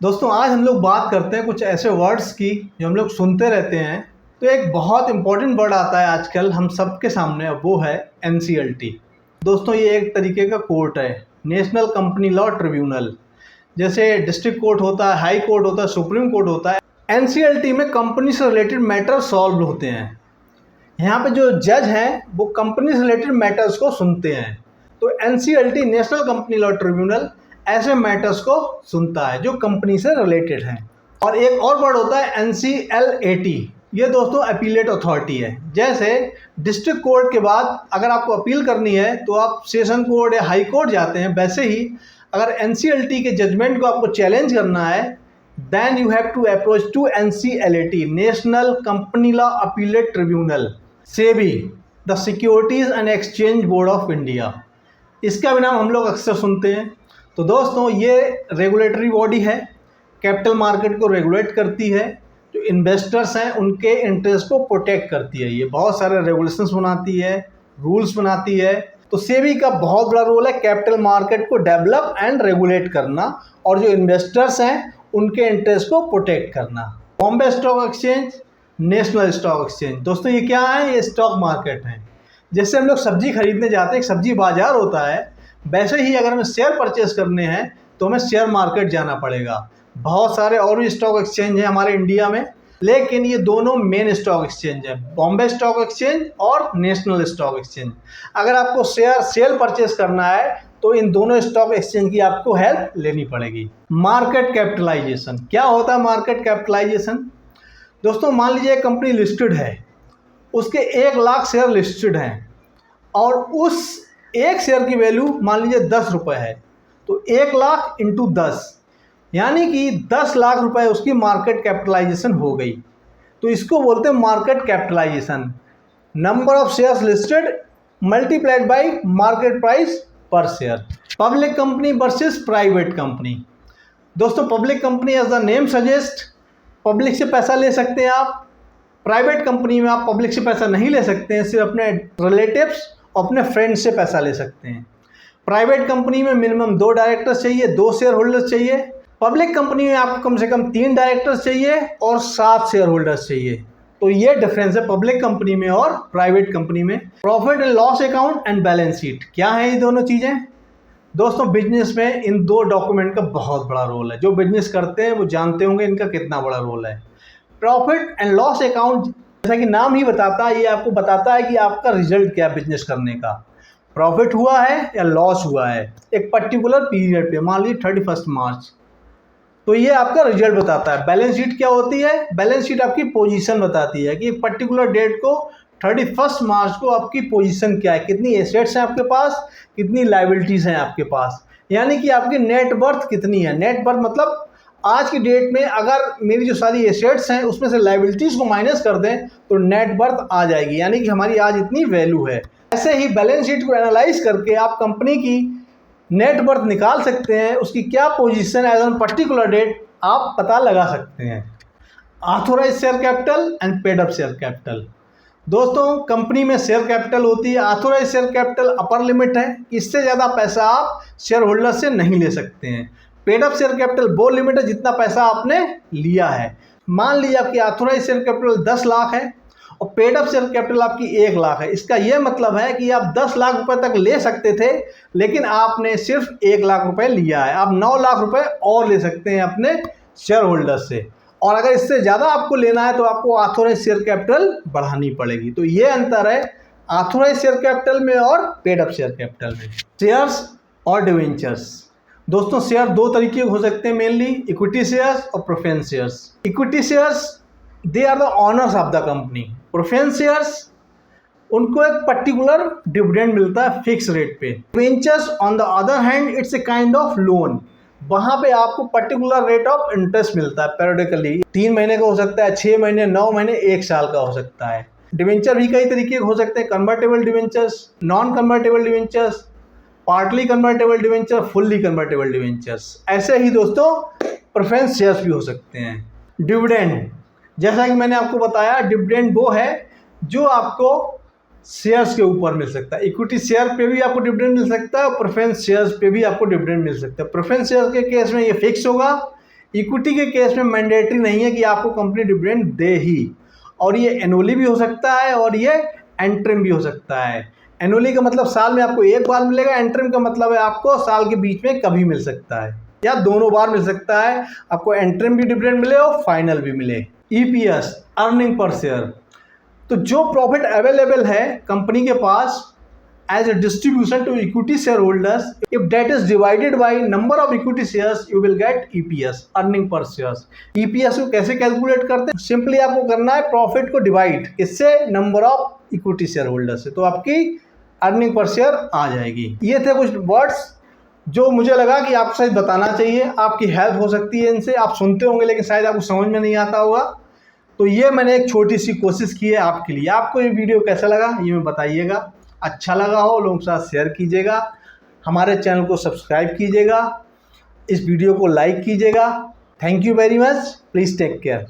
दोस्तों आज हम लोग बात करते हैं कुछ ऐसे वर्ड्स की जो हम लोग सुनते रहते हैं। तो एक बहुत इंपॉर्टेंट वर्ड आता है आजकल हम सबके सामने, वो है NCLT। दोस्तों ये एक तरीके का कोर्ट है, नेशनल कंपनी लॉ ट्रिब्यूनल। जैसे डिस्ट्रिक्ट कोर्ट होता है, हाई कोर्ट होता है, सुप्रीम कोर्ट होता है। NCLT में कंपनी से रिलेटेड मैटर सॉल्व होते हैं। यहाँ पे जो जज हैं वो कंपनी से रिलेटेड मैटर्स को सुनते हैं। तो NCLT national Company law tribunal ऐसे मैटर्स को सुनता है जो कंपनी से रिलेटेड हैं। और एक और वर्ड होता है NCLAT। ये दोस्तों अपीलेट अथॉरिटी है। जैसे डिस्ट्रिक्ट कोर्ट के बाद अगर आपको अपील करनी है तो आप सेशन कोर्ट या हाई कोर्ट जाते हैं, वैसे ही अगर NCLT के जजमेंट को आपको चैलेंज करना है then you have to approach to NCLAT National Company Law Appellate Tribunal, SEBI, the securities and exchange board of India. इसका भी नाम हम लोग अक्सर सुनते हैं। तो दोस्तों ये रेगुलेटरी बॉडी है, कैपिटल मार्केट को रेगुलेट करती है, जो इन्वेस्टर्स हैं उनके इंटरेस्ट को प्रोटेक्ट करती है। ये बहुत सारे रेगुलेशंस बनाती है, रूल्स बनाती है। तो सेबी का बहुत बड़ा रोल है कैपिटल मार्केट को डेवलप एंड रेगुलेट करना और जो इन्वेस्टर्स हैं उनके इंटरेस्ट को प्रोटेक्ट करना। Bombay stock exchange, national stock exchange, दोस्तों ये क्या है? ये स्टॉक मार्केट है। जैसे हम लोग सब्जी खरीदने जाते हैं, एक सब्जी बाजार होता है, वैसे ही अगर हमें शेयर परचेज करने हैं तो हमें शेयर मार्केट जाना पड़ेगा। बहुत सारे और भी स्टॉक एक्सचेंज हैं हमारे इंडिया में, लेकिन ये दोनों मेन स्टॉक एक्सचेंज हैं, बॉम्बे स्टॉक एक्सचेंज और नेशनल स्टॉक एक्सचेंज। अगर आपको शेयर परचेज करना है तो इन दोनों स्टॉक एक्सचेंज की आपको हेल्प लेनी पड़ेगी। मार्केट कैपिटलाइजेशन क्या होता है? मार्केट कैपिटलाइजेशन दोस्तों, मान लीजिए एक कंपनी लिस्टेड है, उसके 1 लाख शेयर लिस्टेड हैं और उस एक शेयर की वैल्यू मान लीजिए 10 रुपये है, तो 1 लाख इंटू 10 यानी कि 10 लाख रुपए उसकी मार्केट कैपिटलाइजेशन हो गई। तो इसको बोलते हैं market capitalisation. Number of shares listed multiplied by market price per share. Public company versus private company. दोस्तों public company as the name suggest, public से पैसा ले सकते हैं आप। प्राइवेट कंपनी में आप पब्लिक से पैसा नहीं ले सकते हैं, सिर्फ अपने रिलेटिव्स, अपने फ्रेंड्स से पैसा ले सकते हैं। प्राइवेट कंपनी में मिनिमम 2 डायरेक्टर्स चाहिए, 2 शेयर होल्डर्स चाहिए। पब्लिक कंपनी में आपको कम से कम 3 डायरेक्टर्स चाहिए और 7 शेयर होल्डर्स चाहिए। तो ये डिफरेंस है पब्लिक कंपनी में और प्राइवेट कंपनी में। Profit and loss account and balance sheet क्या है ये दोनों चीज़ें? दोस्तों बिजनेस में इन 2 डॉक्यूमेंट का बहुत बड़ा रोल है। जो बिजनेस करते हैं वो जानते होंगे इनका कितना बड़ा रोल है। प्रॉफिट एंड लॉस अकाउंट जैसा कि नाम ही बताता है, ये आपको बताता है कि आपका रिजल्ट क्या है बिजनेस करने का। प्रॉफिट हुआ है या लॉस हुआ है एक पर्टिकुलर पीरियड पे, मान लीजिए 31 मार्च, तो ये आपका रिजल्ट बताता है। बैलेंस शीट क्या होती है? बैलेंस शीट आपकी पोजीशन बताती है कि एक पर्टिकुलर डेट को 31 मार्च को आपकी पोजीशन क्या है, कितनी एसेट्स हैं आपके पास, कितनी लायबिलिटीज़ हैं आपके पास, यानी कि आपकी नेट वर्थ कितनी है। नेट वर्थ मतलब आज की डेट में अगर मेरी जो सारी एसेट्स हैं उसमें से लायबिलिटीज़ को माइनस कर दें तो नेट वर्थ आ जाएगी, यानी कि हमारी आज इतनी वैल्यू है। ऐसे ही बैलेंस शीट को एनालाइज करके आप कंपनी की नेट वर्थ निकाल सकते हैं, उसकी क्या पोजीशन है एज ऑन पर्टिकुलर डेट आप पता लगा सकते हैं। Authorize share capital and paid up share capital. दोस्तों कंपनी में शेयर कैपिटल होती है, authorize share capital upper limit है, इससे ज़्यादा पैसा आप शेयर होल्डर से नहीं ले सकते हैं। पेड अप शेयर कैपिटल वो लिमिट है जितना पैसा आपने लिया है। मान लीजिए आपकी ऑथोराइज शेयर कैपिटल 10 लाख है और पेड अप शेयर कैपिटल आपकी 1 लाख है। इसका यह मतलब है कि आप 10 लाख रुपए तक ले सकते थे, लेकिन आपने सिर्फ 1 लाख रुपए लिया है। आप 9 लाख रुपए और ले सकते हैं अपने शेयर होल्डर से, और अगर इससे ज़्यादा आपको लेना है तो आपको ऑथोराइज शेयर कैपिटल बढ़ानी पड़ेगी। तो ये अंतर है ऑथोराइज शेयर कैपिटल में और पेड अप शेयर कैपिटल में। शेयर्स और डिवेंचर्स। दोस्तों शेयर 2 तरीके के हो सकते हैं मेनली, इक्विटी शेयर्स और preference shares. Equity shares they are the owners of the company. Preference shares उनको एक पर्टिकुलर डिविडेंड मिलता है फिक्स रेट पे। Debentures on the other hand it's a kind of loan, वहाँ पे आपको पर्टिकुलर रेट ऑफ इंटरेस्ट मिलता है पेरियोडिकली। 3 महीने का हो सकता है, 6 महीने, 9 महीने, 1 साल का हो सकता है। डिवेंचर भी कई तरीके के हो सकते हैं, convertible debentures, non convertible debentures, partly convertible debenture, fully convertible debentures. ऐसे ही दोस्तों प्रेफरेंस शेयर्स भी हो सकते हैं। डिविडेंड जैसा कि मैंने आपको बताया, डिविडेंड वो है जो आपको शेयर्स के ऊपर मिल सकता है। इक्विटी शेयर पे भी आपको डिविडेंड मिल सकता है और प्रेफरेंस शेयर्स पे भी आपको डिविडेंड मिल सकता है। प्रेफरेंस शेयर के केस में ये फिक्स होगा, इक्विटी के केस में मैंडेटरी नहीं है कि आपको कंपनी डिविडेंड दे ही, और ये एनुअली भी हो सकता है और ये एंट्रिम भी हो सकता है। एनुअली का मतलब साल में आपको एक बार मिलेगा, एंट्रिम का मतलब है आपको साल के बीच में कभी मिल सकता है या दोनों बार मिल सकता है, आपको एंट्रिम भी डिविडेंड मिले और फाइनल भी मिले। ईपीएस, अर्निंग पर शेयर, तो जो प्रॉफिट अवेलेबल है कंपनी के पास as a distribution to equity shareholders, if that is divided by number of equity shares, you will get EPS, earning per shares। EPS को कैसे calculate करते हैं? Simply आपको करना है प्रॉफिट को डिवाइड किससे, number of equity share holder से, तो आपकी अर्निंग पर शेयर आ जाएगी। ये थे कुछ वर्ड्स जो मुझे लगा कि आपको शायद बताना चाहिए, आपकी हेल्प हो सकती है इनसे। आप सुनते होंगे लेकिन शायद आपको समझ में नहीं आता होगा, तो ये मैंने एक छोटी सी कोशिश की है आपके लिए। आपको ये वीडियो कैसा लगा ये मैं बताइएगा, अच्छा लगा हो लोगों के साथ शेयर कीजिएगा, हमारे चैनल को सब्सक्राइब कीजिएगा, इस वीडियो को लाइक कीजिएगा। Thank you very much, please take care.